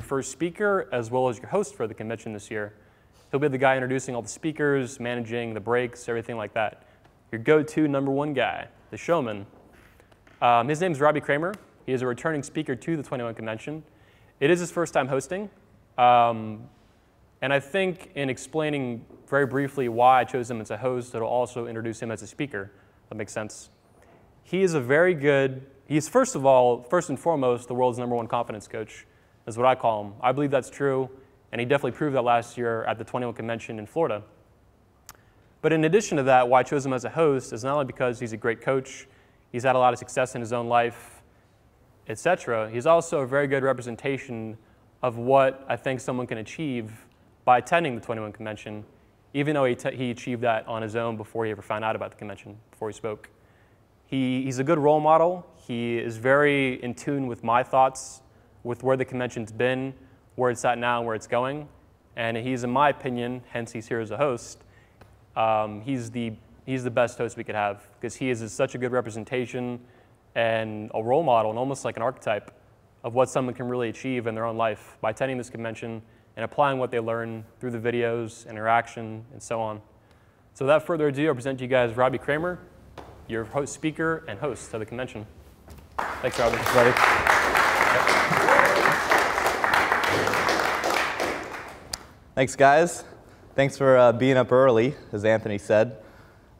first speaker as well as your host for the convention this year. He'll be the guy introducing all the speakers, managing the breaks, everything like that. Your go-to #1 guy, the showman. His name is Robbie Kramer. He is a returning speaker to the 21 convention. It is his first time hosting. And I think in explaining very briefly why I chose him as a host, it'll also introduce him as a speaker. That makes sense. He is a very good, he's first and foremost, the world's #1 confidence coach, is what I call him. I believe that's true, and he definitely proved that last year at the 21 convention in Florida. But in addition to that, why I chose him as a host is not only because he's a great coach, he's had a lot of success in his own life, etc. He's also a very good representation of what I think someone can achieve by attending the 21 convention, even though he achieved that on his own before he ever found out about the convention, before he spoke. He's a good role model. He is very in tune with my thoughts, with where the convention's been, where it's at now, and where it's going. And he's, in my opinion, hence he's here as a host, he's the best host we could have, because he is such a good representation and a role model, and almost like an archetype of what someone can really achieve in their own life by attending this convention and applying what they learn through the videos, interaction, and so on. So without further ado, I present to you guys Robbie Kramer, your host, speaker, and host of the convention. Thanks, Robbie. Thanks, buddy. Thanks, guys. Thanks for being up early, as Anthony said.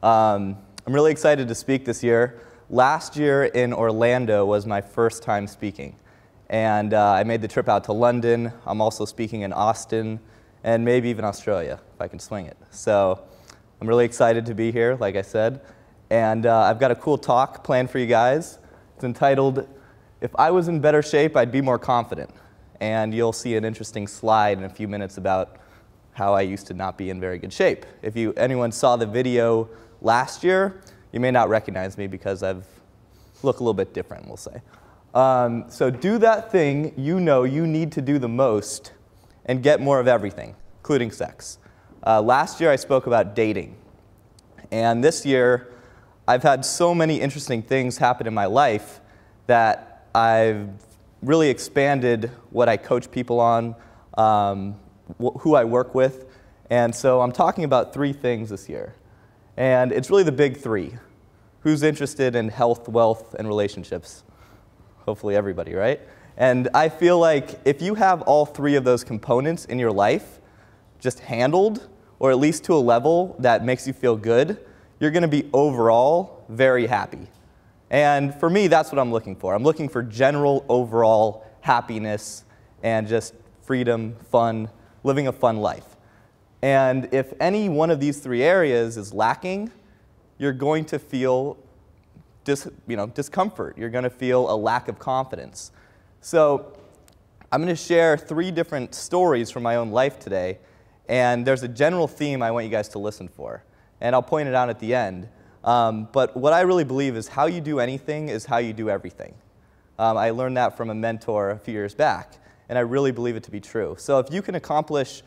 I'm really excited to speak this year. Last year in Orlando was my first time speaking. And I made the trip out to London. I'm also speaking in Austin, and maybe even Australia, if I can swing it. So I'm really excited to be here, like I said. And I've got a cool talk planned for you guys. It's entitled, "If I Was in Better Shape, I'd Be More Confident." And you'll see an interesting slide in a few minutes about how I used to not be in very good shape. If anyone saw the video last year, you may not recognize me because I look a little bit different, we'll say. So do that thing you know you need to do the most and get more of everything, including sex. Last year I spoke about dating. And this year I've had so many interesting things happen in my life that I've really expanded what I coach people on, who I work with. And so I'm talking about 3 things this year. And it's really the big 3. Who's interested in health, wealth, and relationships? Hopefully everybody, right? And I feel like if you have all 3 of those components in your life just handled, or at least to a level that makes you feel good, you're going to be overall very happy. And for me, that's what I'm looking for. I'm looking for general overall happiness and just freedom, fun, living a fun life. And if any one of these 3 areas is lacking, you're going to feel discomfort. You're going to feel a lack of confidence. So I'm going to share 3 different stories from my own life today, and there's a general theme I want you guys to listen for. And I'll point it out at the end. But what I really believe is how you do anything is how you do everything. I learned that from a mentor a few years back, and I really believe it to be true. So if you can accomplish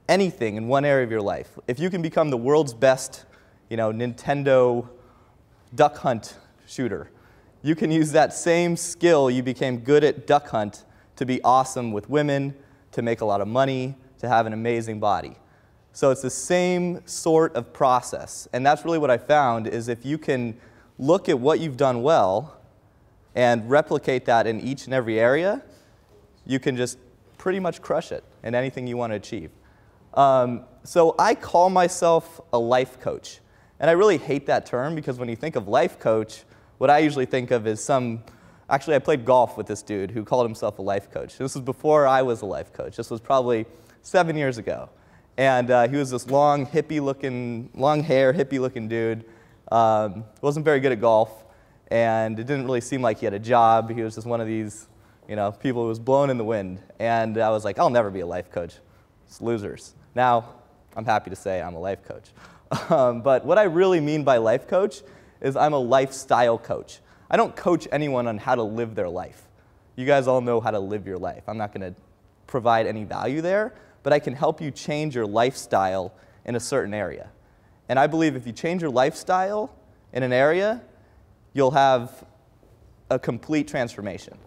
anything in one area of your life, if you can become the world's best, Nintendo duck hunt shooter, you can use that same skill you became good at duck hunt to be awesome with women, to make a lot of money, to have an amazing body. So it's the same sort of process. And that's really what I found is if you can look at what you've done well and replicate that in each and every area, you can just pretty much crush it in anything you want to achieve. So I call myself a life coach. And I really hate that term because when you think of life coach, what I usually think of is actually I played golf with this dude who called himself a life coach. This was before I was a life coach. This was probably 7 years ago. And he was this long hair, hippie-looking dude. Wasn't very good at golf, and it didn't really seem like he had a job. He was just one of these, people who was blown in the wind. And I was like, I'll never be a life coach. It's losers. Now, I'm happy to say I'm a life coach. But what I really mean by life coach is I'm a lifestyle coach. I don't coach anyone on how to live their life. You guys all know how to live your life. I'm not going to provide any value there, but I can help you change your lifestyle in a certain area. And I believe if you change your lifestyle in an area, you'll have a complete transformation.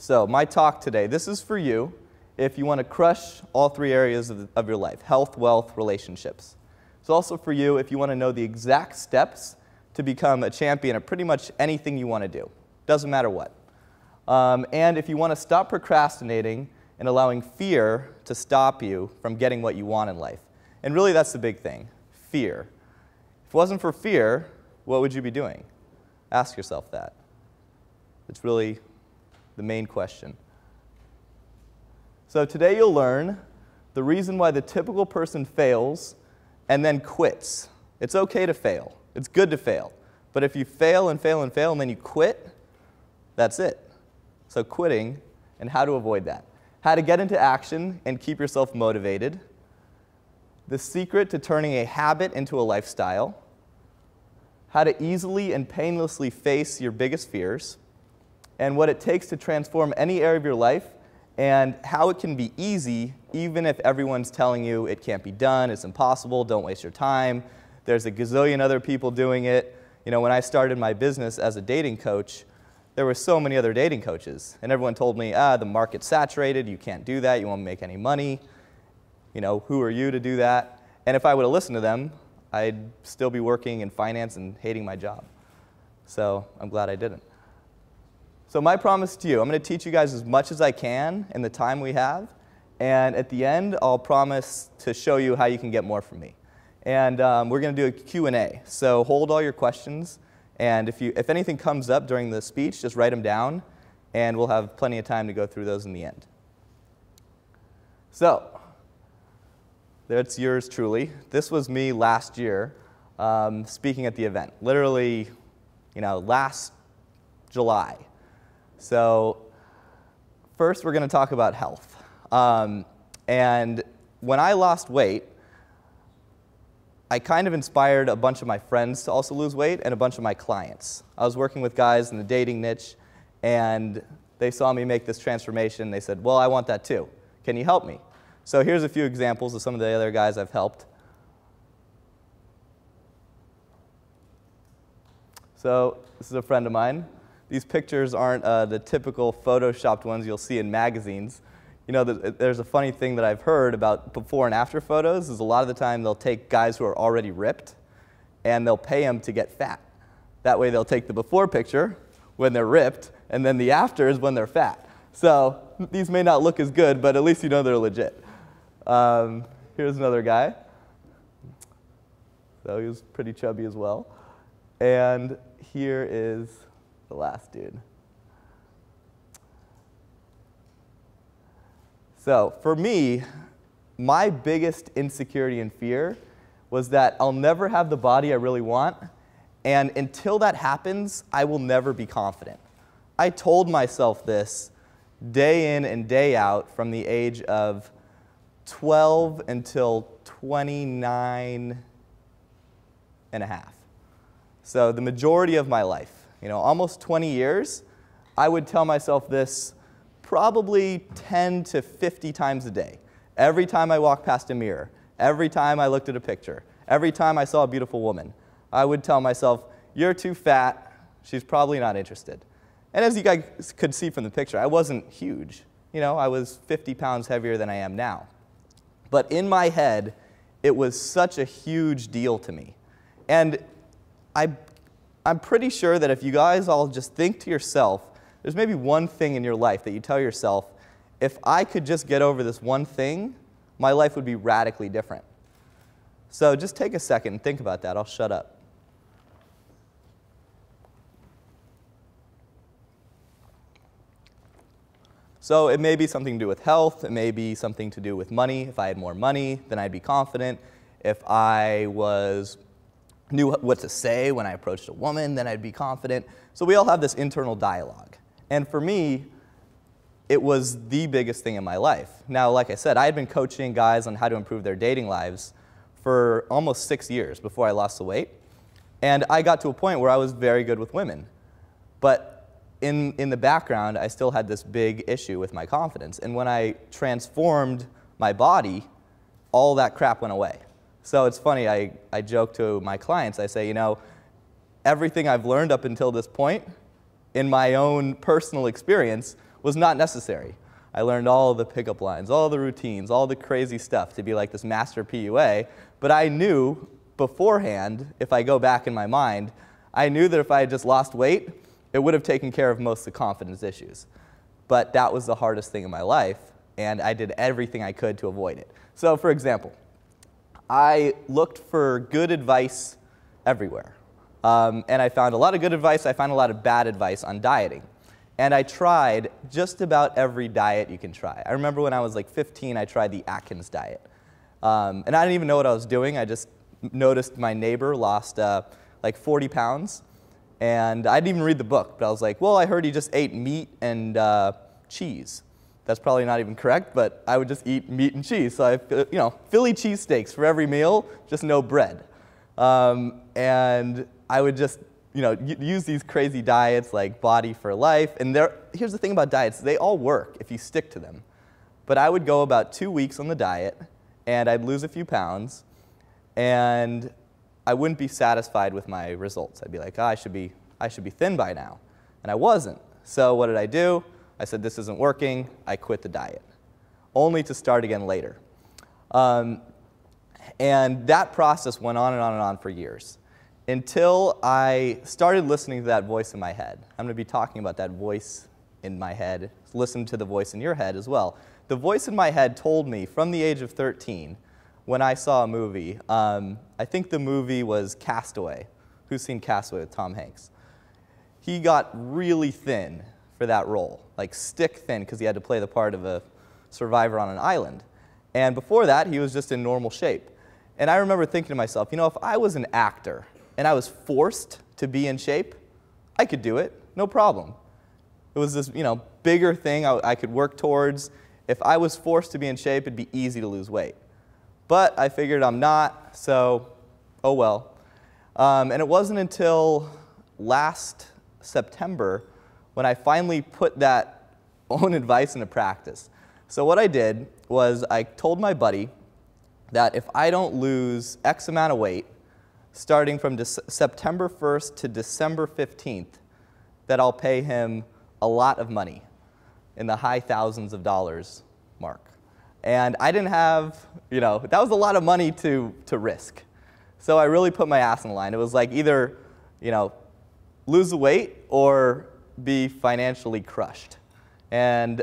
So my talk today, this is for you if you want to crush all three areas of your life: health, wealth, relationships. It's also for you if you want to know the exact steps to become a champion at pretty much anything you want to do. Doesn't matter what. And if you want to stop procrastinating and allowing fear to stop you from getting what you want in life. And really, that's the big thing: fear. If it wasn't for fear, what would you be doing? Ask yourself that. It's really the main question. So today you'll learn the reason why the typical person fails and then quits. It's okay to fail. It's good to fail. But if you fail and fail and fail and then you quit, that's it. So quitting and how to avoid that. How to get into action and keep yourself motivated. The secret to turning a habit into a lifestyle. How to easily and painlessly face your biggest fears. And what it takes to transform any area of your life, and how it can be easy even if everyone's telling you it can't be done, it's impossible, don't waste your time. There's a gazillion other people doing it. You know, when I started my business as a dating coach, there were so many other dating coaches, and everyone told me, the market's saturated, you can't do that, you won't make any money. You know, who are you to do that? And if I would have listened to them, I'd still be working in finance and hating my job. So I'm glad I didn't. So my promise to you, I'm going to teach you guys as much as I can in the time we have, and at the end, I'll promise to show you how you can get more from me. And we're going to do a Q&A, so hold all your questions, and if anything comes up during the speech, just write them down, and we'll have plenty of time to go through those in the end. So, that's yours truly. This was me last year speaking at the event, literally, last July. So first, we're going to talk about health. And when I lost weight, I kind of inspired a bunch of my friends to also lose weight and a bunch of my clients. I was working with guys in the dating niche, and they saw me make this transformation. They said, well, I want that too. Can you help me? So here's a few examples of some of the other guys I've helped. So this is a friend of mine. These pictures aren't the typical photoshopped ones you'll see in magazines. You know, there's a funny thing that I've heard about before and after photos is a lot of the time they'll take guys who are already ripped and they'll pay them to get fat. That way they'll take the before picture when they're ripped, and then the after is when they're fat. So these may not look as good, but at least you know they're legit. Here's another guy. So he was pretty chubby as well. And here is the last dude. So for me, my biggest insecurity and fear was that I'll never have the body I really want, and until that happens, I will never be confident. I told myself this day in and day out from the age of 12 until 29 and a half. So the majority of my life, almost 20 years, I would tell myself this probably 10 to 50 times a day. Every time I walked past a mirror, every time I looked at a picture, every time I saw a beautiful woman, I would tell myself, you're too fat, she's probably not interested. And as you guys could see from the picture, I wasn't huge. I was 50 pounds heavier than I am now. But in my head, it was such a huge deal to me. And I'm pretty sure that if you guys all just think to yourself, there's maybe one thing in your life that you tell yourself, if I could just get over this one thing, my life would be radically different. So just take a second and think about that. I'll shut up. So it may be something to do with health. It may be something to do with money. If I had more money, then I'd be confident. If I knew what to say when I approached a woman, then I'd be confident. So we all have this internal dialogue. And for me, it was the biggest thing in my life. Now, like I said, I had been coaching guys on how to improve their dating lives for almost 6 years before I lost the weight. And I got to a point where I was very good with women. But in the background, I still had this big issue with my confidence. And when I transformed my body, all that crap went away. So it's funny, I joke to my clients, I say, everything I've learned up until this point, in my own personal experience, was not necessary. I learned all the pickup lines, all the routines, all the crazy stuff to be like this master PUA, but I knew beforehand, if I go back in my mind, I knew that if I had just lost weight, it would have taken care of most of the confidence issues. But that was the hardest thing in my life, and I did everything I could to avoid it. So for example, I looked for good advice everywhere. And I found a lot of good advice, I found a lot of bad advice on dieting. And I tried just about every diet you can try. I remember when I was like 15, I tried the Atkins diet. And I didn't even know what I was doing. I just noticed my neighbor lost like 40 pounds. And I didn't even read the book, but I was like, well, I heard he just ate meat and cheese. That's probably not even correct, but I would just eat meat and cheese. So Philly cheesesteaks for every meal, just no bread. And I would just use these crazy diets like Body for Life. And here's the thing about diets, they all work if you stick to them. But I would go about 2 weeks on the diet, and I'd lose a few pounds, and I wouldn't be satisfied with my results. I'd be like, oh, I should be thin by now. And I wasn't. So what did I do? I said, this isn't working. I quit the diet, only to start again later. And that process went on and on and on for years, until I started listening to that voice in my head. I'm going to be talking about that voice in my head. Listen to the voice in your head as well. The voice in my head told me from the age of 13, when I saw a movie, I think the movie was Castaway. Who's seen Castaway with Tom Hanks? He got really thin for that role, like stick thin, because he had to play the part of a survivor on an island. And before that, he was just in normal shape. And I remember thinking to myself, if I was an actor and I was forced to be in shape, I could do it, no problem. It was this, bigger thing I could work towards. If I was forced to be in shape, it'd be easy to lose weight. But I figured I'm not, so oh well. And it wasn't until last September when I finally put that own advice into practice. So what I did was I told my buddy that if I don't lose X amount of weight, starting from September 1st to December 15th, that I'll pay him a lot of money, in the high thousands of dollars mark. And I didn't have, that was a lot of money to risk. So I really put my ass in the line. It was like either, lose the weight or be financially crushed. And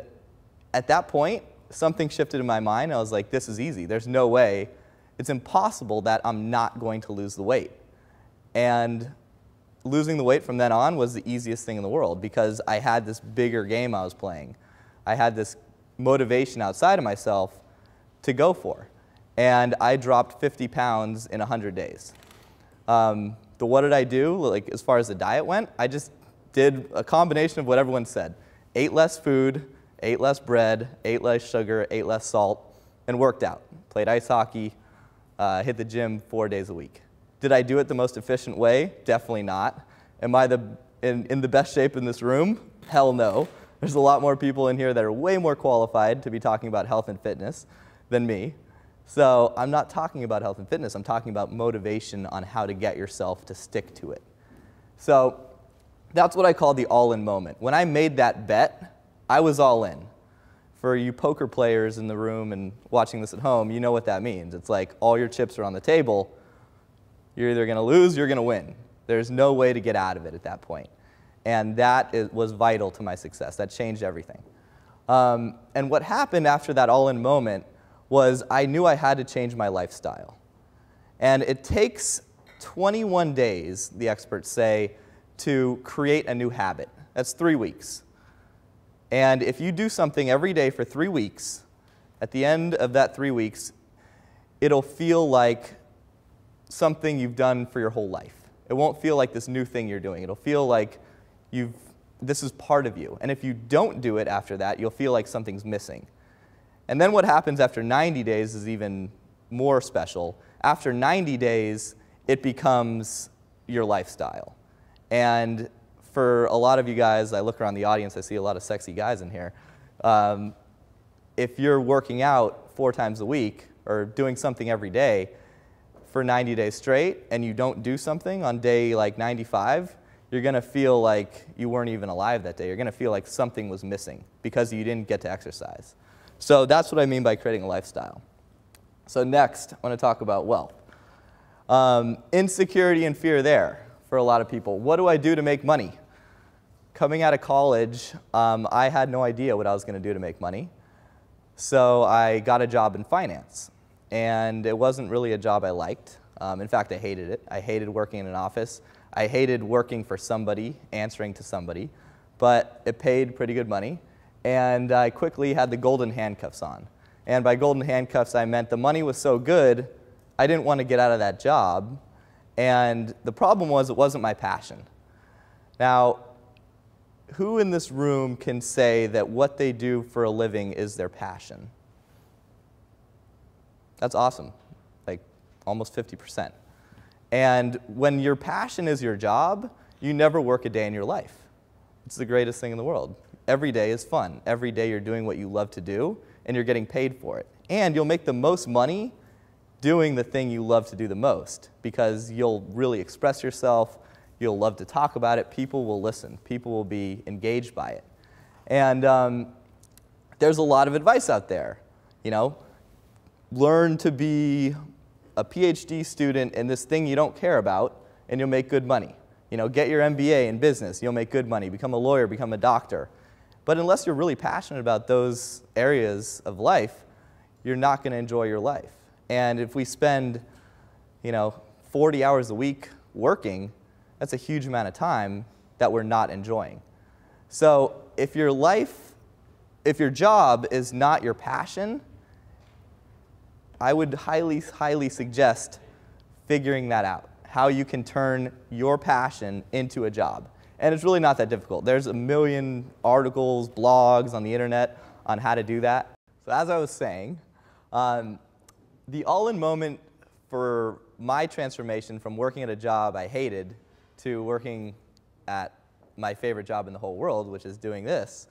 at that point, something shifted in my mind. I was like, this is easy. There's no way. It's impossible that I'm not going to lose the weight. And losing the weight from then on was the easiest thing in the world, because I had this bigger game I was playing. I had this motivation outside of myself to go for. And I dropped 50 pounds in 100 days. What did I do? Like, as far as the diet went, I just did a combination of what everyone said. Ate less food, ate less bread, ate less sugar, ate less salt, and worked out. Played ice hockey, hit the gym 4 days a week. Did I do it the most efficient way? Definitely not. Am I in the best shape in this room? Hell no. There's a lot more people in here that are way more qualified to be talking about health and fitness than me. So I'm not talking about health and fitness. I'm talking about motivation on how to get yourself to stick to it. So that's what I call the all-in moment. When I made that bet, I was all in. For you poker players in the room and watching this at home, you know what that means. It's like all your chips are on the table. You're either going to lose, you're going to win. There's no way to get out of it at that point. And that was vital to my success. That changed everything. And what happened after that all-in moment was I knew I had to change my lifestyle. And it takes 21 days, the experts say, to create a new habit. That's 3 weeks. And if you do something every day for 3 weeks, at the end of that 3 weeks, it'll feel like something you've done for your whole life. It won't feel like this new thing you're doing. It'll feel like this is part of you. And if you don't do it after that, you'll feel like something's missing. And then what happens after 90 days is even more special. After 90 days, it becomes your lifestyle. And for a lot of you guys, I look around the audience, I see a lot of sexy guys in here. If you're working out 4 times a week or doing something every day for 90 days straight and you don't do something on day like 95, you're going to feel like you weren't even alive that day. You're going to feel like something was missing because you didn't get to exercise. So that's what I mean by creating a lifestyle. So next, I want to talk about wealth. Insecurity and fear there for a lot of people. What do I do to make money? Coming out of college, I had no idea what I was going to do to make money. So I got a job in finance. And it wasn't really a job I liked. In fact, I hated it. I hated working in an office. I hated working for somebody, answering to somebody. But it paid pretty good money. And I quickly had the golden handcuffs on. And by golden handcuffs, I meant the money was so good, I didn't want to get out of that job. And the problem was it wasn't my passion. Now, who in this room can say that what they do for a living is their passion? That's awesome, like almost 50%. And when your passion is your job, you never work a day in your life. It's the greatest thing in the world. Every day is fun. Every day you're doing what you love to do, and you're getting paid for it. And you'll make the most money doing the thing you love to do the most, because you'll really express yourself, you'll love to talk about it, people will listen, people will be engaged by it. And there's a lot of advice out there, you know. Learn to be a PhD student in this thing you don't care about, and you'll make good money. You know, get your MBA in business, you'll make good money. Become a lawyer, become a doctor. But unless you're really passionate about those areas of life, you're not going to enjoy your life. And if we spend, 40 hours a week working, that's a huge amount of time that we're not enjoying. So if your job is not your passion, I would highly, highly suggest figuring that out, how you can turn your passion into a job. And it's really not that difficult. There's a million articles, blogs on the internet on how to do that. So as I was saying, the all-in moment for my transformation from working at a job I hated to working at my favorite job in the whole world, which is doing this,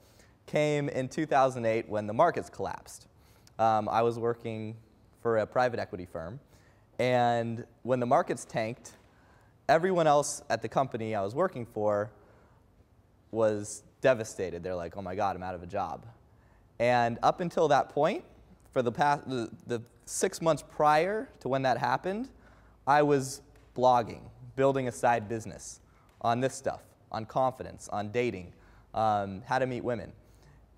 came in 2008 when the markets collapsed. I was working for a private equity firm, and when the markets tanked, everyone else at the company I was working for was devastated. They're like, oh my God, I'm out of a job. And up until that point, for the 6 months prior to when that happened, I was blogging, building a side business on this stuff, on confidence, on dating, how to meet women.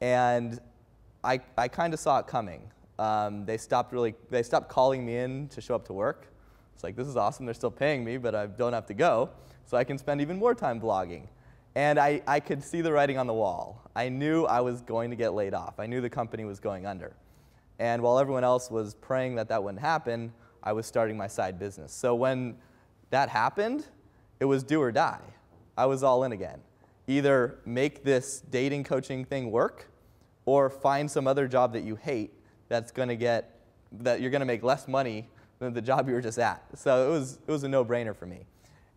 And I kind of saw it coming. They stopped calling me in to show up to work. It's like, this is awesome, they're still paying me, but I don't have to go, so I can spend even more time blogging. And I could see the writing on the wall. I knew I was going to get laid off. I knew the company was going under. And while everyone else was praying that that wouldn't happen, I was starting my side business. So when that happened, it was do or die. I was all in again. Either make this dating coaching thing work, or find some other job that you hate that you're going to make less money than the job you were just at. So it was a no-brainer for me.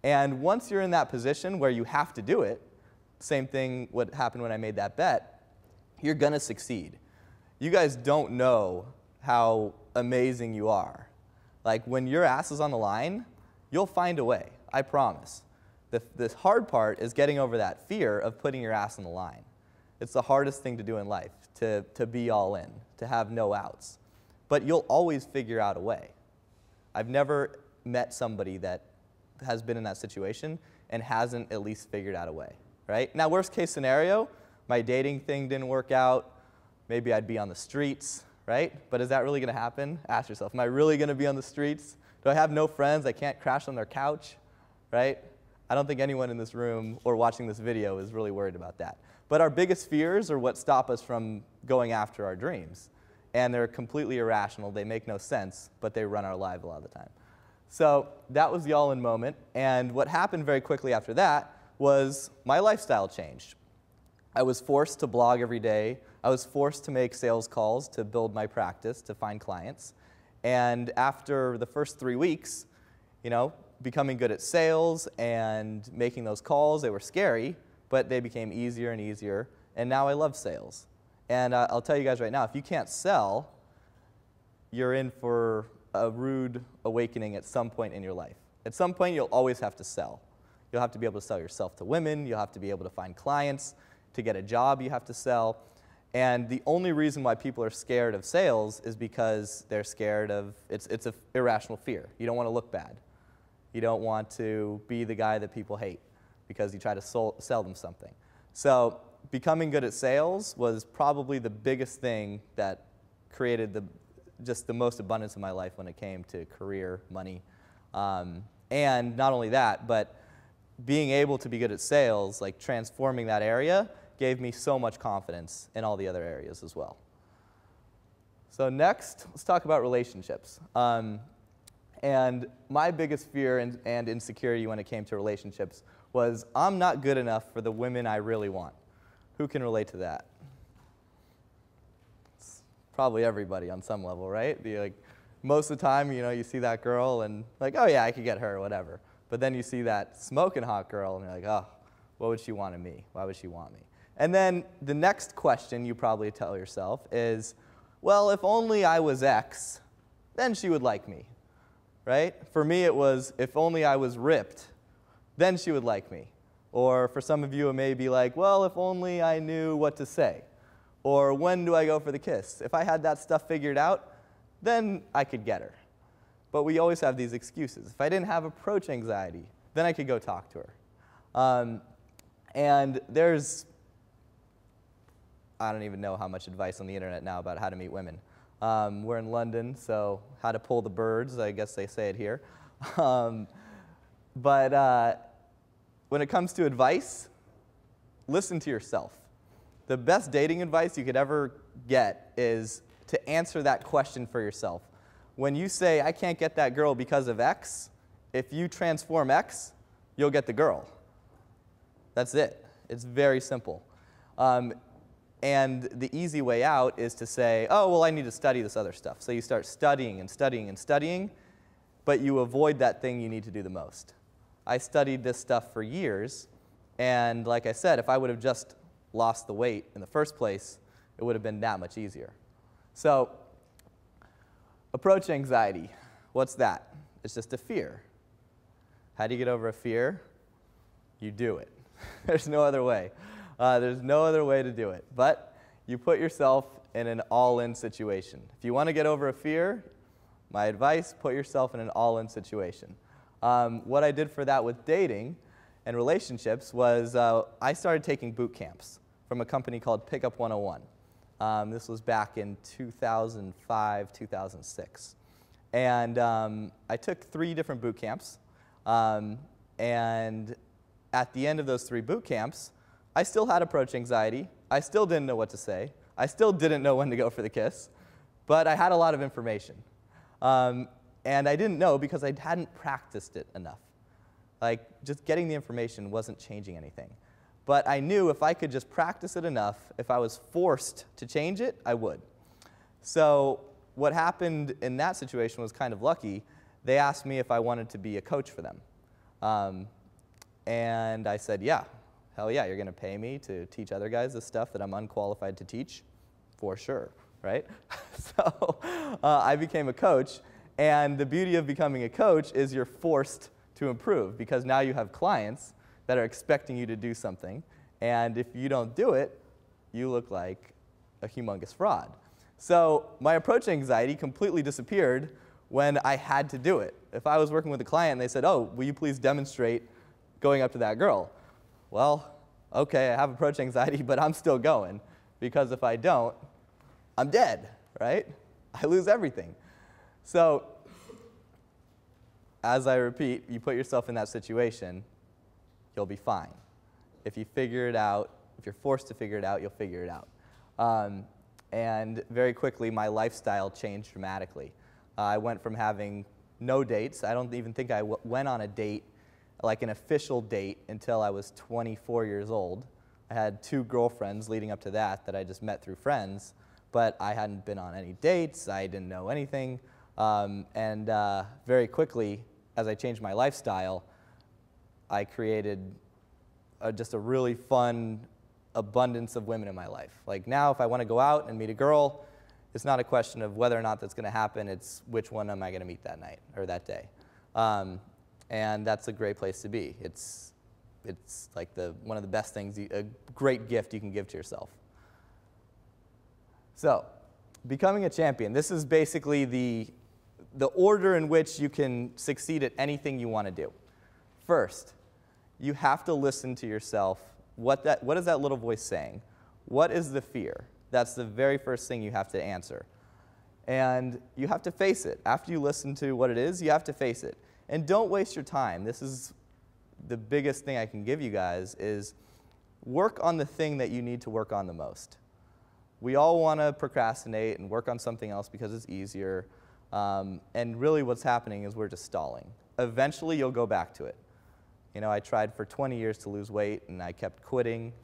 And once you're in that position where you have to do it, same thing what happened when I made that bet, you're going to succeed. You guys don't know how amazing you are. Like, when your ass is on the line, you'll find a way, I promise. The hard part is getting over that fear of putting your ass on the line. It's the hardest thing to do in life, to be all in, to have no outs. But you'll always figure out a way. I've never met somebody that has been in that situation and hasn't at least figured out a way, right? Now, worst case scenario, my dating thing didn't work out. Maybe I'd be on the streets, right? But is that really going to happen? Ask yourself, am I really going to be on the streets? Do I have no friends? I can't crash on their couch, right? I don't think anyone in this room or watching this video is really worried about that. But our biggest fears are what stop us from going after our dreams. And they're completely irrational. They make no sense, but they run our lives a lot of the time. So that was the all-in moment. And what happened very quickly after that was my lifestyle changed. I was forced to blog every day. I was forced to make sales calls to build my practice, to find clients. And after the first 3 weeks, becoming good at sales and making those calls, they were scary, but they became easier and easier. And now I love sales. And I'll tell you guys right now, if you can't sell, you're in for a rude awakening at some point in your life. At some point, you'll always have to sell. You'll have to be able to sell yourself to women. You'll have to be able to find clients. To get a job, you have to sell. And the only reason why people are scared of sales is because they're scared of, it's an irrational fear. You don't want to look bad. You don't want to be the guy that people hate because you try to sell them something. So becoming good at sales was probably the biggest thing that created just the most abundance in my life when it came to career, money. And not only that, but being able to be good at sales, like transforming that area, gave me so much confidence in all the other areas as well. So next, let's talk about relationships. And my biggest fear and insecurity when it came to relationships was I'm not good enough for the women I really want. Who can relate to that? It's probably everybody on some level, right? Most of the time, you see that girl and like, oh yeah, I could get her or whatever. But then you see that smoking hot girl and you're like, oh, what would she want of me? Why would she want me? And then the next question you probably tell yourself is, well, if only I was X, then she would like me, right? For me, it was, if only I was ripped, then she would like me. Or for some of you, it may be like, well, if only I knew what to say. Or when do I go for the kiss? If I had that stuff figured out, then I could get her. But we always have these excuses. If I didn't have approach anxiety, then I could go talk to her. And there's, I don't even know how much advice on the internet now about how to meet women. We're in London, so how to pull the birds, I guess they say it here. But when it comes to advice, listen to yourself. The best dating advice you could ever get is to answer that question for yourself. When you say, I can't get that girl because of X, if you transform X, you'll get the girl. That's it. It's very simple. And the easy way out is to say, oh, well, I need to study this other stuff. So you start studying and studying and studying, but you avoid that thing you need to do the most. I studied this stuff for years, and like I said, if I would have just lost the weight in the first place, it would have been that much easier. So, approach anxiety, what's that? It's just a fear. How do you get over a fear? You do it. There's no other way. There's no other way to do it. But you put yourself in an all-in situation. If you want to get over a fear, my advice, put yourself in an all-in situation. What I did for that with dating and relationships was I started taking boot camps from a company called Pickup 101. This was back in 2005, 2006. And I took 3 different boot camps. And at the end of those 3 boot camps, I still had approach anxiety. I still didn't know what to say. I still didn't know when to go for the kiss. But I had a lot of information. And I didn't know because I hadn't practiced it enough. Like, just getting the information wasn't changing anything. But I knew if I could just practice it enough, if I was forced to change it, I would. So what happened in that situation was kind of lucky. They asked me if I wanted to be a coach for them. And I said, yeah, hell yeah, you're going to pay me to teach other guys the stuff that I'm unqualified to teach? For sure, right? So I became a coach. And the beauty of becoming a coach is you're forced to improve because now you have clients that are expecting you to do something. And if you don't do it, you look like a humongous fraud. So my approach anxiety completely disappeared when I had to do it. If I was working with a client and they said, oh, will you please demonstrate going up to that girl? Well, okay, I have approach anxiety, but I'm still going. Because if I don't, I'm dead, right? I lose everything. So, as I repeat, you put yourself in that situation, you'll be fine. If you figure it out, if you're forced to figure it out, you'll figure it out. And very quickly, my lifestyle changed dramatically. I went from having no dates. I don't even think I went on a date, like an official date, until I was 24 years old. I had 2 girlfriends leading up to that I just met through friends, but I hadn't been on any dates. I didn't know anything. Very quickly, as I changed my lifestyle, I created just a really fun abundance of women in my life. Like now, if I want to go out and meet a girl, it's not a question of whether or not that's going to happen. It's which one am I going to meet that night or that day. And that's a great place to be. It's it's like one of the best things, a great gift you can give to yourself. So, becoming a champion, this is basically the order in which you can succeed at anything you want to do. First, you have to listen to yourself. What is that little voice saying? What is the fear? That's the very first thing you have to answer. And you have to face it. After you listen to what it is, you have to face it. And don't waste your time. This is the biggest thing I can give you guys, is work on the thing that you need to work on the most. We all want to procrastinate and work on something else because it's easier. And really what's happening is we're just stalling. Eventually you'll go back to it. You know, I tried for 20 years to lose weight, and I kept quitting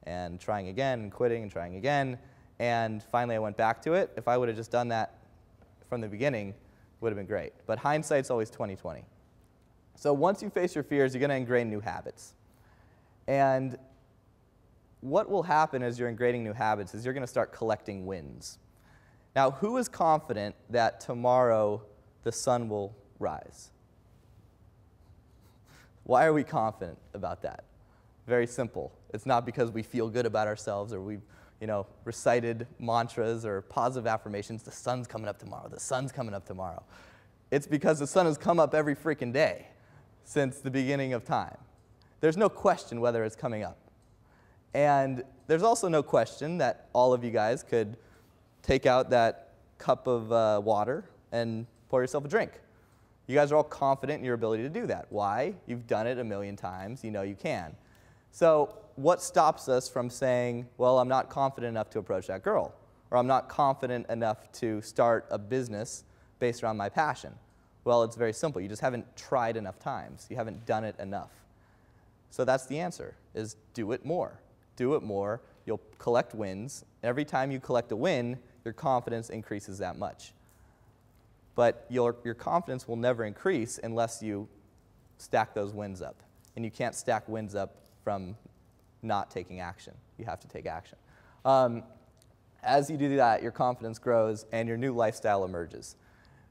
and trying again and quitting and trying again. And finally I went back to it. If I would have just done that from the beginning, it would have been great. But hindsight's always 20/20. So once you face your fears, you're going to ingrain new habits. And what will happen as you're ingraining new habits is you're going to start collecting wins. Now, who is confident that tomorrow the sun will rise? Why are we confident about that? Very simple. It's not because we feel good about ourselves or we've recited mantras or positive affirmations, the sun's coming up tomorrow, the sun's coming up tomorrow. It's because the sun has come up every freaking day since the beginning of time. There's no question whether it's coming up. And there's also no question that all of you guys could take out that cup of water and pour yourself a drink. You guys are all confident in your ability to do that. Why? You've done it a million times. You know you can. So what stops us from saying, well, I'm not confident enough to approach that girl, or I'm not confident enough to start a business based around my passion? Well, it's very simple. You just haven't tried enough times. You haven't done it enough. So that's the answer, is do it more. Do it more. You'll collect wins. Every time you collect a win, your confidence increases that much. But your confidence will never increase unless you stack those wins up. And you can't stack wins up from not taking action. You have to take action. As you do that, your confidence grows and your new lifestyle emerges.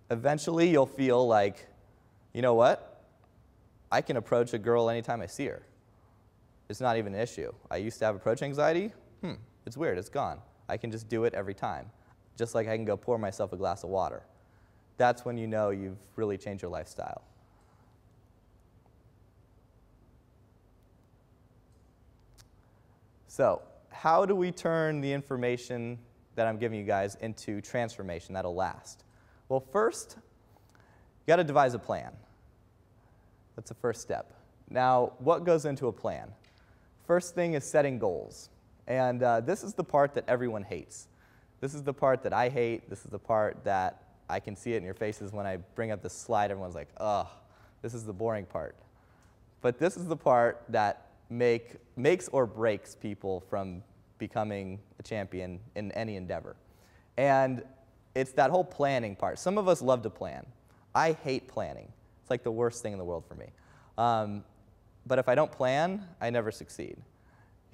Eventually, you'll feel like, you know what? I can approach a girl anytime I see her. It's not even an issue. I used to have approach anxiety. It's weird. It's gone. I can just do it every time, just like I can go pour myself a glass of water. That's when you know you've really changed your lifestyle. So, how do we turn the information that I'm giving you guys into transformation that'll last? Well, first, you got to devise a plan. That's the first step. Now, what goes into a plan? First thing is setting goals. And this is the part that everyone hates. This is the part that I hate. This is the part that I can see it in your faces when I bring up this slide. Everyone's like, ugh, this is the boring part. But this is the part that makes or breaks people from becoming a champion in any endeavor. And it's that whole planning part. Some of us love to plan. I hate planning. It's like the worst thing in the world for me. But if I don't plan, I never succeed.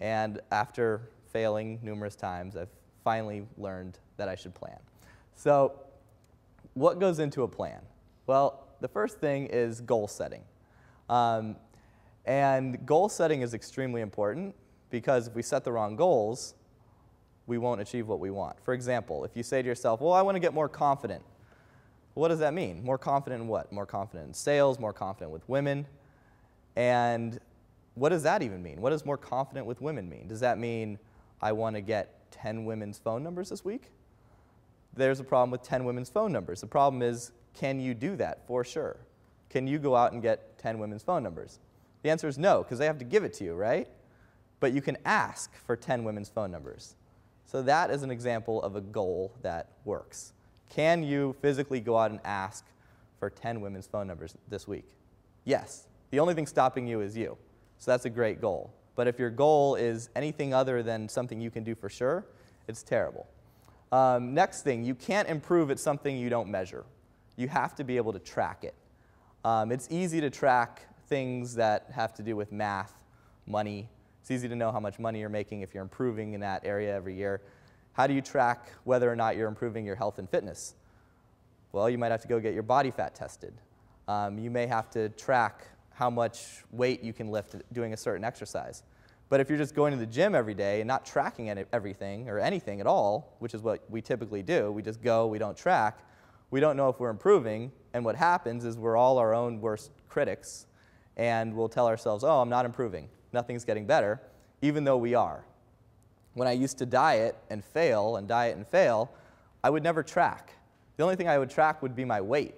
And after failing numerous times, I've finally learned that I should plan. So what goes into a plan? Well, the first thing is goal setting. And goal setting is extremely important because if we set the wrong goals, we won't achieve what we want. For example, if you say to yourself, well, I want to get more confident. What does that mean? More confident in what? More confident in sales, more confident with women. And what does that even mean? What does more confident with women mean? Does that mean I want to get 10 women's phone numbers this week? There's a problem with 10 women's phone numbers. The problem is, can you do that for sure? Can you go out and get 10 women's phone numbers? The answer is no, because they have to give it to you, right? But you can ask for 10 women's phone numbers. So that is an example of a goal that works. Can you physically go out and ask for 10 women's phone numbers this week? Yes. The only thing stopping you is you. So that's a great goal. But if your goal is anything other than something you can do for sure, it's terrible. Next thing, you can't improve at something you don't measure. You have to be able to track it. It's easy to track things that have to do with math, money. It's easy to know how much money you're making if you're improving in that area every year. How do you track whether or not you're improving your health and fitness? Well, you might have to go get your body fat tested. You may have to track how much weight you can lift doing a certain exercise. But if you're just going to the gym every day and not tracking everything or anything at all, which is what we typically do, we just go, we don't track, we don't know if we're improving, and what happens is we're all our own worst critics, and we'll tell ourselves, oh, I'm not improving, nothing's getting better, even though we are. When I used to diet and fail, I would never track. The only thing I would track would be my weight.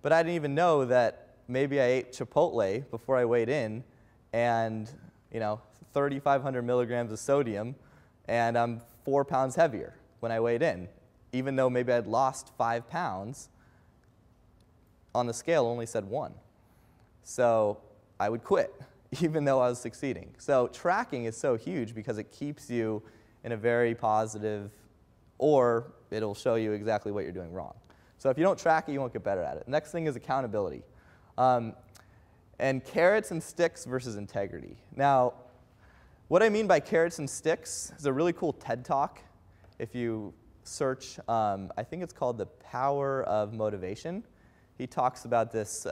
But I didn't even know that maybe I ate Chipotle before I weighed in, and 3,500 milligrams of sodium, and I'm 4 pounds heavier when I weighed in. Even though maybe I'd lost 5 pounds, on the scale only said 1. So I would quit, even though I was succeeding. So tracking is so huge because it keeps you in a very positive, or it'll show you exactly what you're doing wrong. So if you don't track it, you won't get better at it. Next thing is accountability. And carrots and sticks versus integrity. Now, what I mean by carrots and sticks is a really cool TED Talk. If you search, I think it's called The Power of Motivation. He talks about this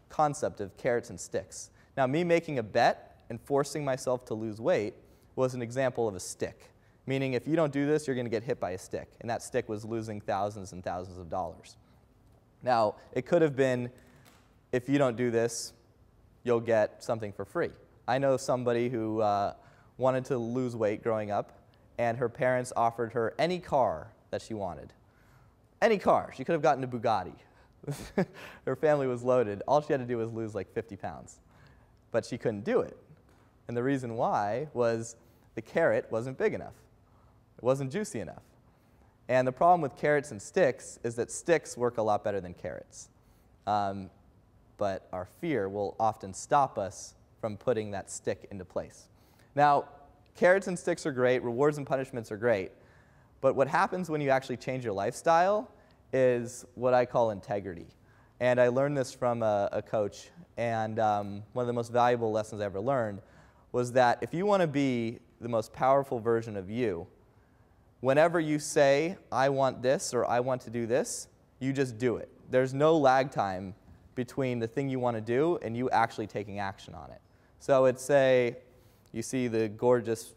concept of carrots and sticks. Now, me making a bet and forcing myself to lose weight was an example of a stick, meaning if you don't do this, you're going to get hit by a stick. And that stick was losing thousands and thousands of dollars. Now, it could have been, if you don't do this, you'll get something for free. I know somebody who wanted to lose weight growing up, and her parents offered her any car that she wanted. Any car. She could have gotten a Bugatti. Her family was loaded. All she had to do was lose like 50 pounds. But she couldn't do it. And the reason why was the carrot wasn't big enough. It wasn't juicy enough. And the problem with carrots and sticks is that sticks work a lot better than carrots. But our fear will often stop us from putting that stick into place. Now, carrots and sticks are great, rewards and punishments are great, but what happens when you actually change your lifestyle is what I call integrity. And I learned this from a coach, and one of the most valuable lessons I ever learned was that if you want to be the most powerful version of you, whenever you say, I want this or I want to do this, you just do it. There's no lag time between the thing you want to do and you actually taking action on it. So it's say you see the gorgeous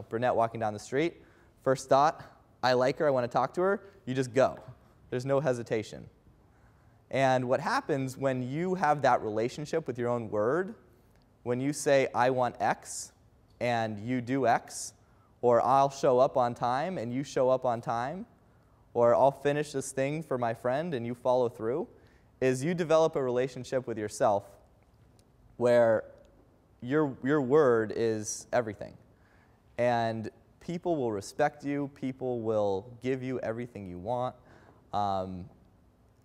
brunette walking down the street. First thought, I like her, I want to talk to her. You just go. There's no hesitation. And what happens when you have that relationship with your own word, when you say, I want X, and you do X, or I'll show up on time and you show up on time, or I'll finish this thing for my friend and you follow through, is you develop a relationship with yourself where your word is everything. And people will respect you. People will give you everything you want.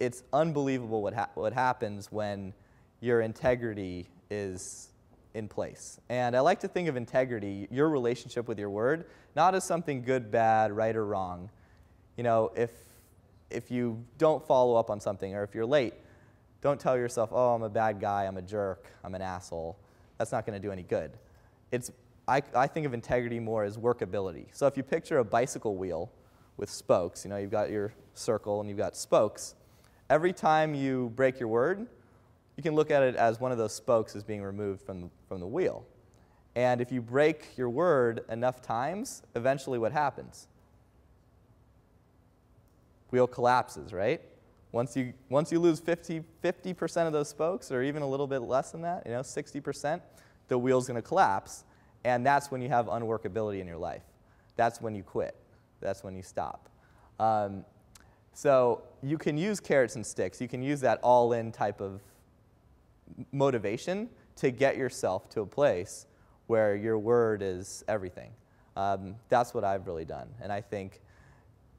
It's unbelievable what happens when your integrity is in place. And I like to think of integrity, your relationship with your word, not as something good, bad, right or wrong. If you don't follow up on something or if you're late, don't tell yourself, oh, I'm a bad guy, I'm a jerk, I'm an asshole. That's not going to do any good. I think of integrity more as workability. So if you picture a bicycle wheel with spokes, you've got your circle and you've got spokes. Every time you break your word, you can look at it as one of those spokes is being removed from the wheel. And if you break your word enough times, eventually what happens? Wheel collapses, right? Once you lose 50% of those spokes, or even a little bit less than that, 60%, the wheel's going to collapse, and that's when you have unworkability in your life. That's when you quit. That's when you stop. So you can use carrots and sticks. You can use that all-in type of motivation to get yourself to a place where your word is everything. That's what I've really done, and I think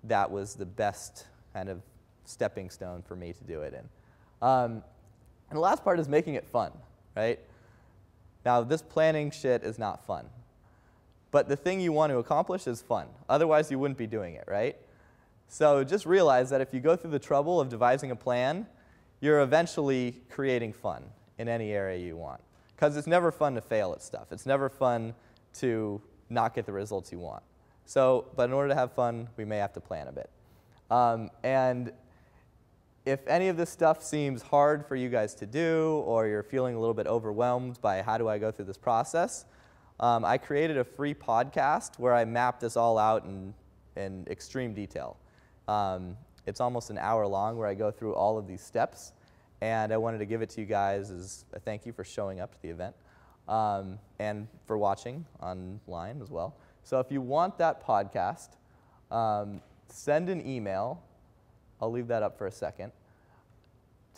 that was the best kind of stepping stone for me to do it in. And the last part is making it fun, right? Now, this planning shit is not fun. But the thing you want to accomplish is fun. Otherwise, you wouldn't be doing it, right? So just realize that if you go through the trouble of devising a plan, you're eventually creating fun in any area you want. Because it's never fun to fail at stuff. It's never fun to not get the results you want. But in order to have fun, we may have to plan a bit. And if any of this stuff seems hard for you guys to do, or you're feeling a little bit overwhelmed by how do I go through this process, I created a free podcast where I map this all out in extreme detail. It's almost an hour long where I go through all of these steps, and I wanted to give it to you guys as a thank you for showing up to the event and for watching online as well. So if you want that podcast, send an email. I'll leave that up for a second,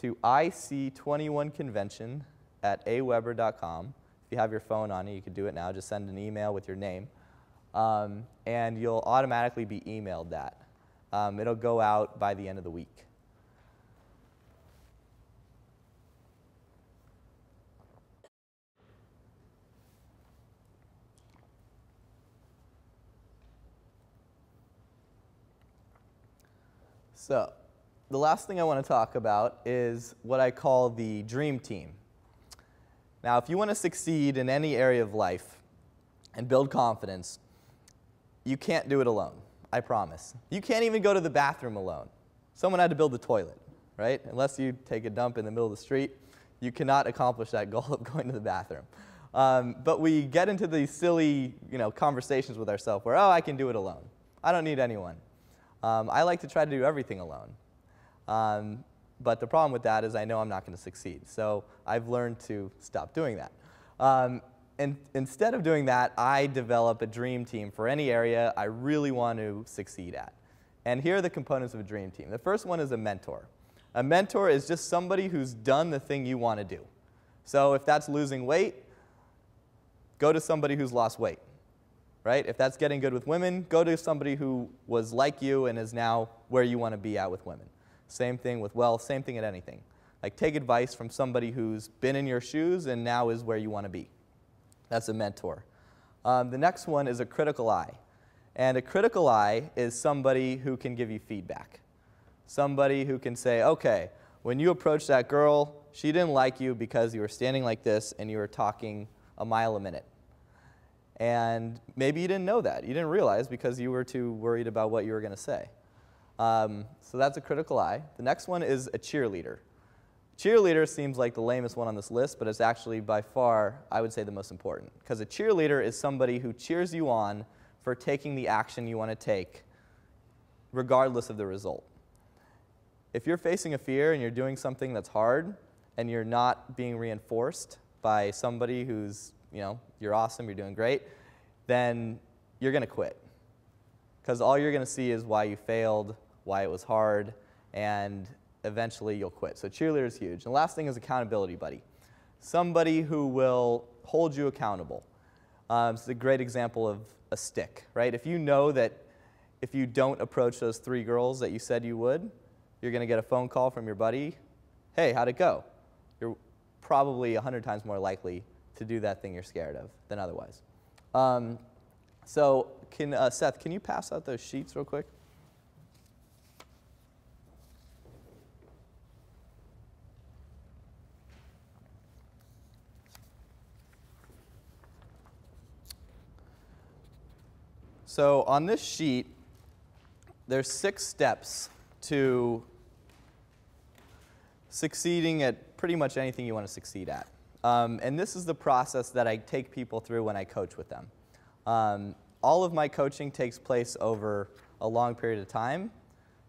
to ic21convention@aweber.com. If you have your phone on you, you can do it now. Just send an email with your name, and you'll automatically be emailed that. It'll go out by the end of the week. So, the last thing I want to talk about is what I call the dream team. Now, if you want to succeed in any area of life and build confidence, you can't do it alone, I promise. You can't even go to the bathroom alone. Someone had to build the toilet, right? Unless you take a dump in the middle of the street, you cannot accomplish that goal of going to the bathroom. But we get into these silly, conversations with ourselves where, oh, I can do it alone. I don't need anyone. I like to try to do everything alone. But the problem with that is I know I'm not going to succeed. So I've learned to stop doing that. And instead of doing that, I develop a dream team for any area I really want to succeed at. And here are the components of a dream team. The first one is a mentor. A mentor is just somebody who's done the thing you want to do. So if that's losing weight, go to somebody who's lost weight. Right? If that's getting good with women, go to somebody who was like you and is now where you want to be at with women. Same thing with wealth, same thing at anything. Like, take advice from somebody who's been in your shoes and now is where you want to be. That's a mentor. The next one is a critical eye. And a critical eye is somebody who can give you feedback. Somebody who can say, okay, when you approached that girl, she didn't like you because you were standing like this and you were talking a mile a minute. And maybe you didn't know that. You didn't realize because you were too worried about what you were going to say. So that's a critical eye. The next one is a cheerleader. Cheerleader seems like the lamest one on this list, but it's actually by far, I would say, the most important. Because a cheerleader is somebody who cheers you on for taking the action you want to take, regardless of the result. If you're facing a fear and you're doing something that's hard and you're not being reinforced by somebody who's, you're awesome, you're doing great, then you're going to quit. Because all you're going to see is why you failed, why it was hard, and eventually you'll quit. So cheerleader is huge. And the last thing is accountability buddy. Somebody who will hold you accountable. It's a great example of a stick, right? If you know that if you don't approach those 3 girls that you said you would, you're going to get a phone call from your buddy, hey, how'd it go? You're probably 100 times more likely to do that thing you're scared of than otherwise. So Seth, can you pass out those sheets real quick? So on this sheet, there's 6 steps to succeeding at pretty much anything you want to succeed at. And this is the process that I take people through when I coach with them. All of my coaching takes place over a long period of time,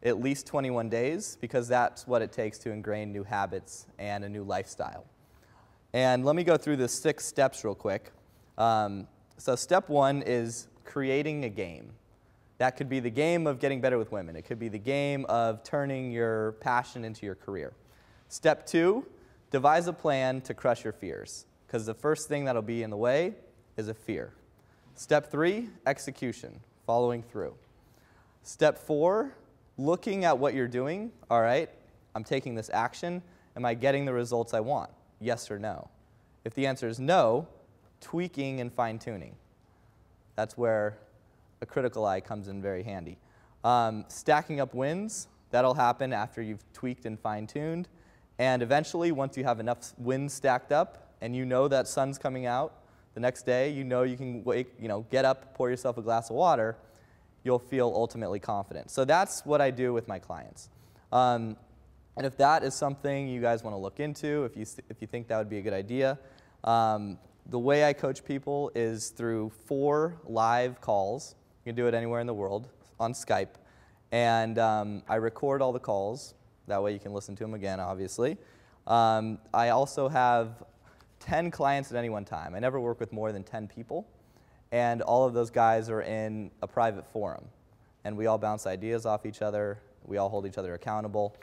at least 21 days, because that's what it takes to ingrain new habits and a new lifestyle. And let me go through the 6 steps real quick. So step 1 is creating a game. That could be the game of getting better with women. It could be the game of turning your passion into your career. Step 2, devise a plan to crush your fears, because the first thing that'll be in the way is a fear. Step 3, execution, following through. Step 4, looking at what you're doing. All right, I'm taking this action. Am I getting the results I want? Yes or no? If the answer is no, tweaking and fine-tuning. That's where a critical eye comes in very handy. Stacking up wins, that'll happen after you've tweaked and fine-tuned. And eventually, once you have enough wins stacked up and you know that sun's coming out the next day, you know you can get up, pour yourself a glass of water, you'll feel ultimately confident. So that's what I do with my clients. And if that is something you guys want to look into, if you think that would be a good idea, the way I coach people is through 4 live calls. You can do it anywhere in the world on Skype. And I record all the calls. That way you can listen to them again, obviously. I also have 10 clients at any one time. I never work with more than 10 people. And all of those guys are in a private forum. And we all bounce ideas off each other. We all hold each other accountable.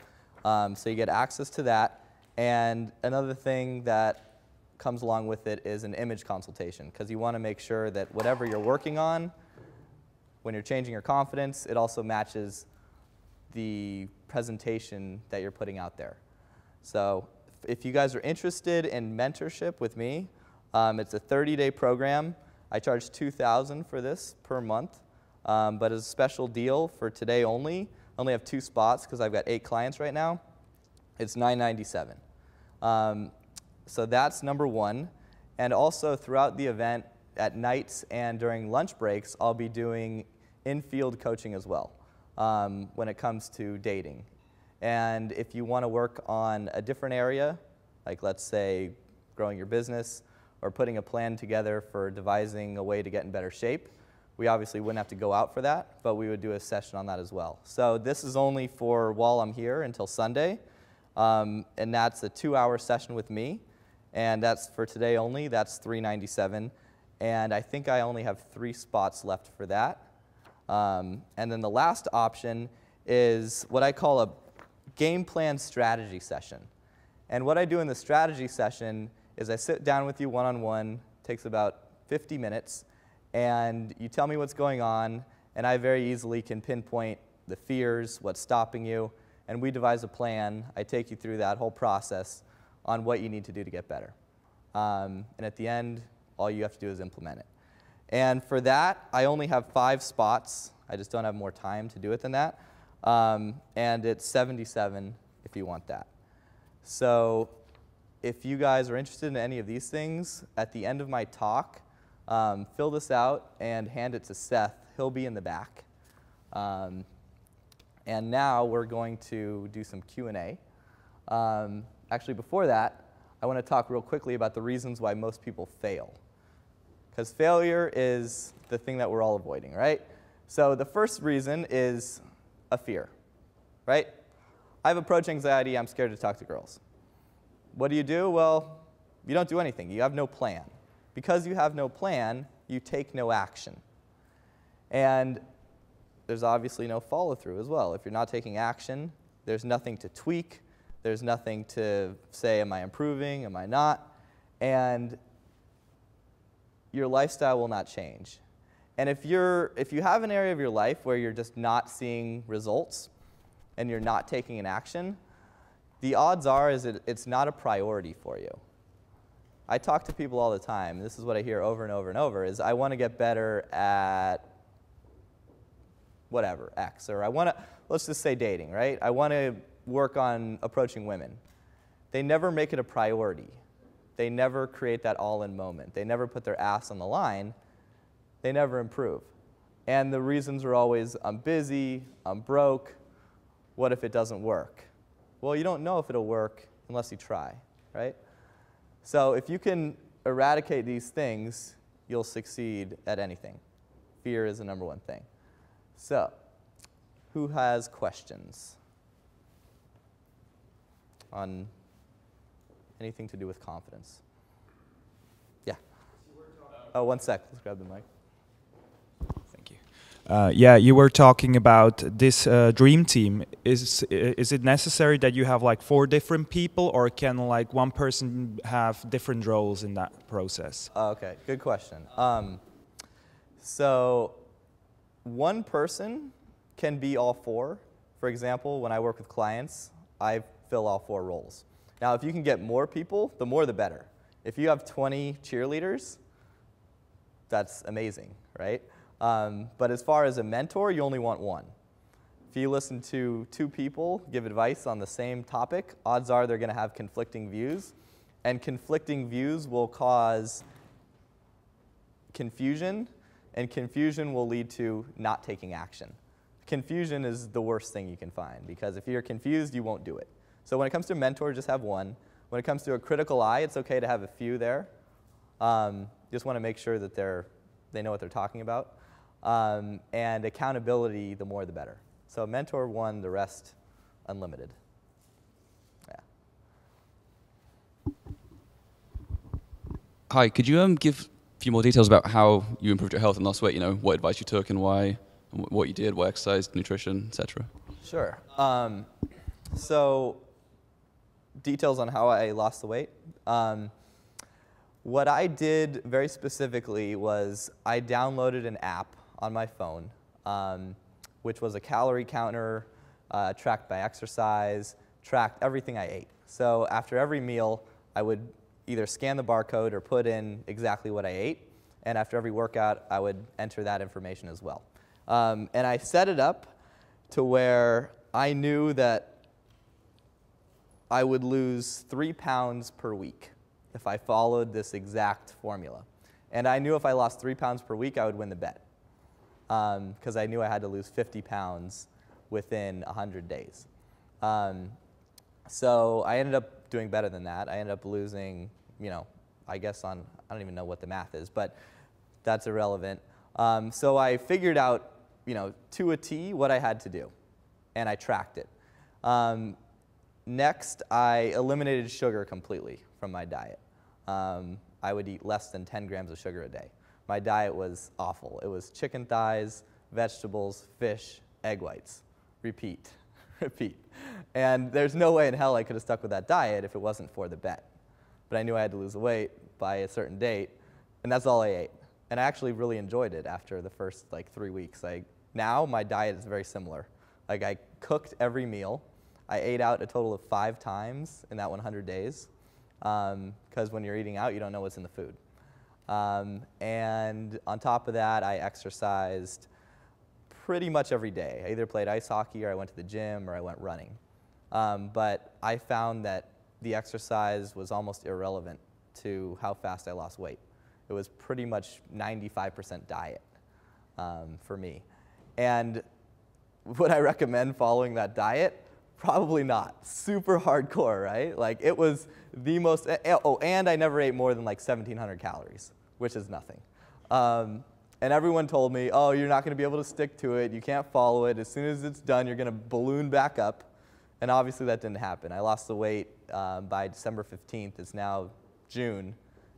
So you get access to that. And another thing that comes along with it is an image consultation, because you want to make sure that whatever you're working on, when you're changing your confidence, it also matches the presentation that you're putting out there. So if you guys are interested in mentorship with me, it's a 30-day program. I charge $2,000 for this per month, but as a special deal for today only, I only have 2 spots because I've got 8 clients right now. It's $997. So that's number 1. And also throughout the event, at nights and during lunch breaks, I'll be doing in-field coaching as well when it comes to dating. And if you want to work on a different area, like let's say growing your business or putting a plan together for devising a way to get in better shape, we obviously wouldn't have to go out for that, but we would do a session on that as well. So this is only for while I'm here until Sunday, and that's a 2-hour session with me, and that's for today only. That's $397, and I think I only have 3 spots left for that. And then the last option is what I call a game plan strategy session. And what I do in the strategy session is I sit down with you one-on-one, takes about 50 minutes, and you tell me what's going on, and I very easily can pinpoint the fears, what's stopping you, and we devise a plan. I take you through that whole process on what you need to do to get better. And at the end, all you have to do is implement it. And for that, I only have 5 spots. I just don't have more time to do it than that. And it's $77 if you want that. So if you guys are interested in any of these things, at the end of my talk, fill this out and hand it to Seth. He'll be in the back. And now we're going to do some Q&A. Actually, before that, I want to talk real quickly about the reasons why most people fail. Because failure is the thing that we're all avoiding, right? So the first reason is a fear, right? I have approach anxiety. I'm scared to talk to girls. What do? Well, you don't do anything. You have no plan. Because you have no plan, you take no action. And there's obviously no follow-through as well. If you're not taking action, there's nothing to tweak. There's nothing to say, am I improving, am I not? And your lifestyle will not change. And if you have an area of your life where you're just not seeing results and you're not taking an action, the odds are is it's not a priority for you. I talk to people all the time, and this is what I hear over and over and over, is I want to get better at whatever, X, or I want to, let's just say dating, right? I want to work on approaching women. They never make it a priority. They never create that all-in moment. They never put their ass on the line. They never improve. And the reasons are always, I'm busy, I'm broke, what if it doesn't work? Well, you don't know if it'll work unless you try, right? So if you can eradicate these things, you'll succeed at anything. Fear is the #1 thing. So, who has questions on anything to do with confidence? Yeah. Oh, 1 sec. Let's grab the mic. Thank you. Yeah, you were talking about this dream team. Is it necessary that you have like 4 different people, or can like one person have different roles in that process? Okay, good question. So one person can be all 4. For example, when I work with clients, I fill all 4 roles. Now, if you can get more people, the more the better. If you have 20 cheerleaders, that's amazing, right? But as far as a mentor, you only want 1. If you listen to 2 people give advice on the same topic, odds are they're going to have conflicting views, and conflicting views will cause confusion, and confusion will lead to not taking action. Confusion is the worst thing you can find, because if you're confused, you won't do it. So when it comes to a mentor, just have one. When it comes to a critical eye, it's okay to have a few there. You just want to make sure that they know what they're talking about. And accountability, the more the better. So mentor one, the rest unlimited. Yeah. Hi, could you give a few more details about how you improved your health and lost weight? You know, what advice you took and why, and what you did, what exercise, nutrition, etc. Sure. So details on how I lost the weight. What I did very specifically was I downloaded an app on my phone, which was a calorie counter, tracked by exercise, tracked everything I ate. So after every meal, I would either scan the barcode or put in exactly what I ate. And after every workout, I would enter that information as well. And I set it up to where I knew that I would lose 3 pounds per week if I followed this exact formula. And I knew if I lost 3 pounds per week, I would win the bet. Because I knew I had to lose 50 pounds within 100 days. So I ended up doing better than that. I ended up losing, I guess I don't even know what the math is, but that's irrelevant. So I figured out, to a T what I had to do, and I tracked it. Next, I eliminated sugar completely from my diet. I would eat less than 10 grams of sugar a day. My diet was awful. It was chicken thighs, vegetables, fish, egg whites. Repeat, repeat. And there's no way in hell I could have stuck with that diet if it wasn't for the bet. But I knew I had to lose weight by a certain date, and that's all I ate. And I actually really enjoyed it after the first 3 weeks. Now my diet is very similar. I cooked every meal. I ate out a total of 5 times in that 100 days. Because when you're eating out, you don't know what's in the food. And on top of that, I exercised pretty much every day. I either played ice hockey or I went to the gym or I went running. But I found that the exercise was almost irrelevant to how fast I lost weight. It was pretty much 95% diet for me. And would I recommend following that diet? Probably not. Super hardcore, right? It was the most, and I never ate more than 1,700 calories, which is nothing. And everyone told me, oh, you're not going to be able to stick to it. You can't follow it. As soon as it's done, you're going to balloon back up. And obviously that didn't happen. I lost the weight by December 15th. It's now June,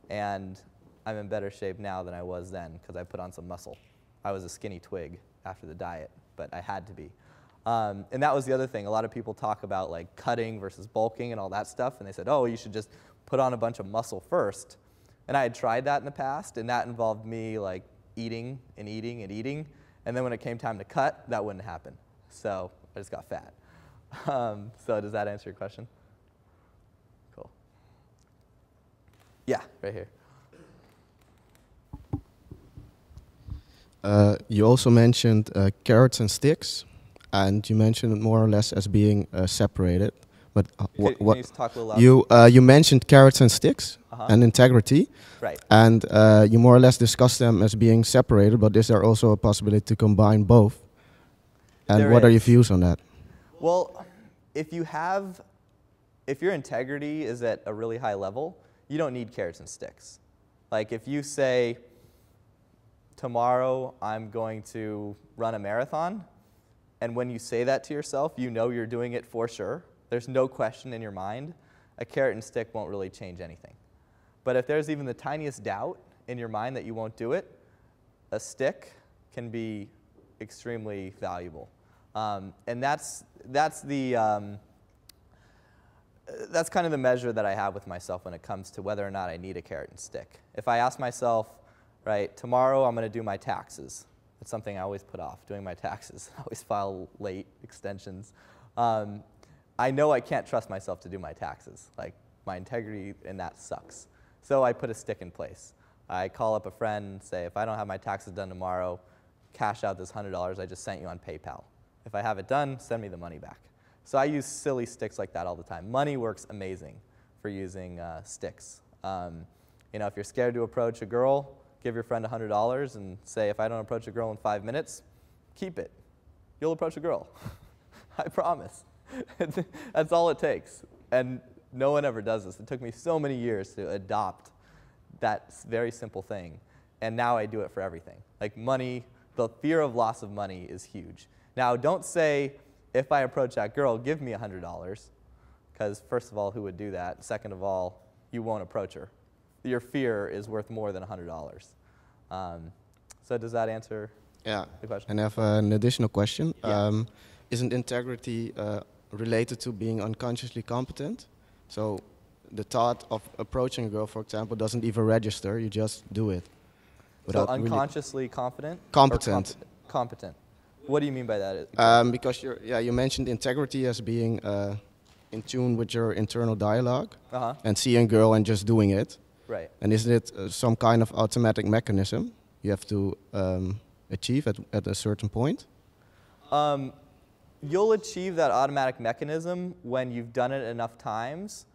and I'm in better shape now than I was then because I put on some muscle. I was a skinny twig after the diet, but I had to be. And that was the other thing. A lot of people talk about cutting versus bulking and all that stuff, and they said, oh, you should just put on a bunch of muscle first. And I had tried that in the past, and that involved me eating and eating and eating, and then when it came time to cut, that wouldn't happen. So I just got fat. So does that answer your question? Cool. Yeah, right here. You also mentioned carrots and sticks. And you mentioned it more or less as being separated, but Can you talk a little louder? You mentioned carrots and sticks and integrity, right? And you more or less discussed them as being separated, but is there also a possibility to combine both? And what are your views on that? Well, if your integrity is at a really high level, you don't need carrots and sticks. If you say, tomorrow I'm going to run a marathon, and when you say that to yourself, you know you're doing it for sure. There's no question in your mind. A carrot and stick won't really change anything. But if there's even the tiniest doubt in your mind that you won't do it, a stick can be extremely valuable. And that's kind of the measure that I have with myself when it comes to whether or not I need a carrot and stick. If I ask myself, right, tomorrow I'm going to do my taxes. It's something I always put off, doing my taxes. I always file late extensions. I know I can't trust myself to do my taxes. My integrity in that sucks. So I put a stick in place. I call up a friend, say, if I don't have my taxes done tomorrow, cash out this $100 I just sent you on PayPal. If I have it done, send me the money back. So I use silly sticks like that all the time. Money works amazing for using sticks. If you're scared to approach a girl, give your friend $100 and say, if I don't approach a girl in 5 minutes, keep it. You'll approach a girl. I promise. That's all it takes. And no one ever does this. It took me so many years to adopt that very simple thing. And now I do it for everything. Like money, the fear of loss of money is huge. Now, don't say, if I approach that girl, give me $100. Because first of all, who would do that? Second of all, you won't approach her. Your fear is worth more than $100. So does that answer the question? And I have an additional question. Yeah. Isn't integrity related to being unconsciously competent? So the thought of approaching a girl, for example, doesn't even register. You just do it. So unconsciously confident? Competent. Competent. What do you mean by that? Because you mentioned integrity as being in tune with your internal dialogue and seeing a girl and just doing it. Right. And isn't it some kind of automatic mechanism you have to achieve at a certain point? You'll achieve that automatic mechanism when you've done it enough times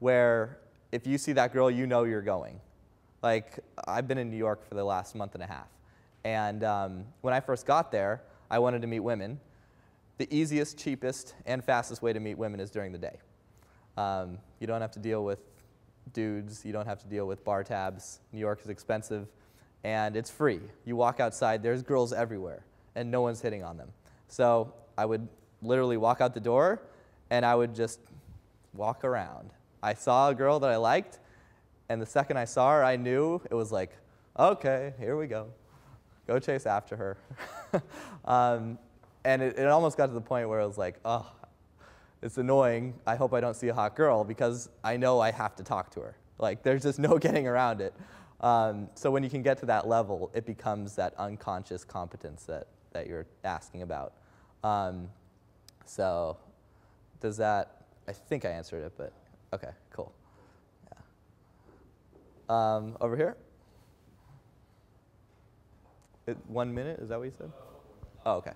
where if you see that girl, you know you're going. Like, I've been in New York for the last month and a half. And when I first got there, I wanted to meet women. The easiest, cheapest, and fastest way to meet women is during the day. You don't have to deal with dudes. You don't have to deal with bar tabs. New York is expensive, and it's free. You walk outside, there's girls everywhere, and no one's hitting on them. So I would literally walk out the door, and I would just walk around. I saw a girl that I liked, and the second I saw her, I knew it was like, okay, here we go. Go chase after her. And it almost got to the point where it was like, oh, it's annoying. I hope I don't see a hot girl because I know I have to talk to her. Like, there's just no getting around it. So when you can get to that level, it becomes that unconscious competence that you're asking about. So does that, I think I answered it, but okay, cool. Yeah. Over here? 1 minute, is that what you said? Oh, okay.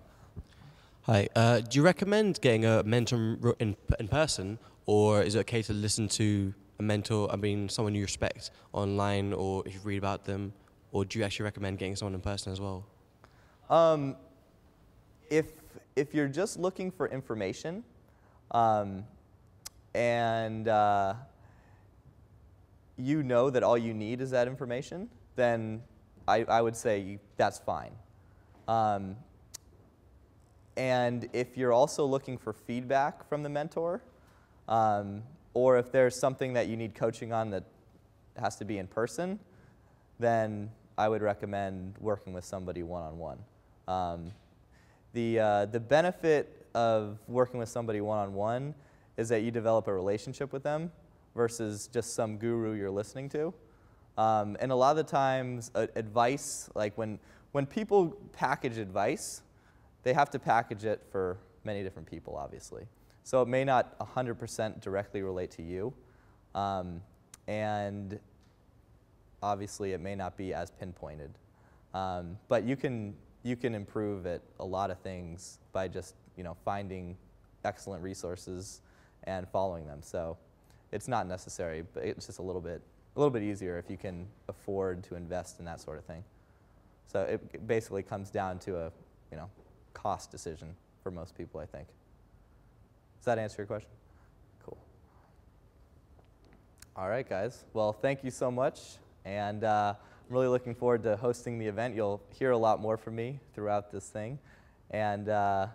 Hi, do you recommend getting a mentor in person, or is it okay to listen to a mentor, someone you respect online, or if you read about them, or do you actually recommend getting someone in person as well? If you're just looking for information, and you know that all you need is that information, then I would say that's fine. And if you're also looking for feedback from the mentor, or if there's something that you need coaching on that has to be in person, then I would recommend working with somebody one-on-one. The benefit of working with somebody one-on-one is that you develop a relationship with them versus just some guru you're listening to. And a lot of the times, advice, like when people package advice, they have to package it for many different people, obviously. So it may not 100% directly relate to you. And obviously, it may not be as pinpointed. But you can improve at a lot of things by just finding excellent resources and following them. So it's not necessary, but it's just a little bit easier if you can afford to invest in that sort of thing. So it basically comes down to a cost decision for most people, I think. Does that answer your question? Cool. All right, guys. Well, thank you so much. And I'm really looking forward to hosting the event. You'll hear a lot more from me throughout this thing. And I'll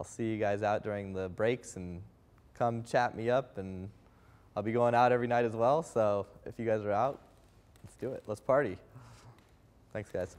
see you guys out during the breaks, and come chat me up. And I'll be going out every night as well. So if you guys are out, let's do it. Let's party. Thanks, guys.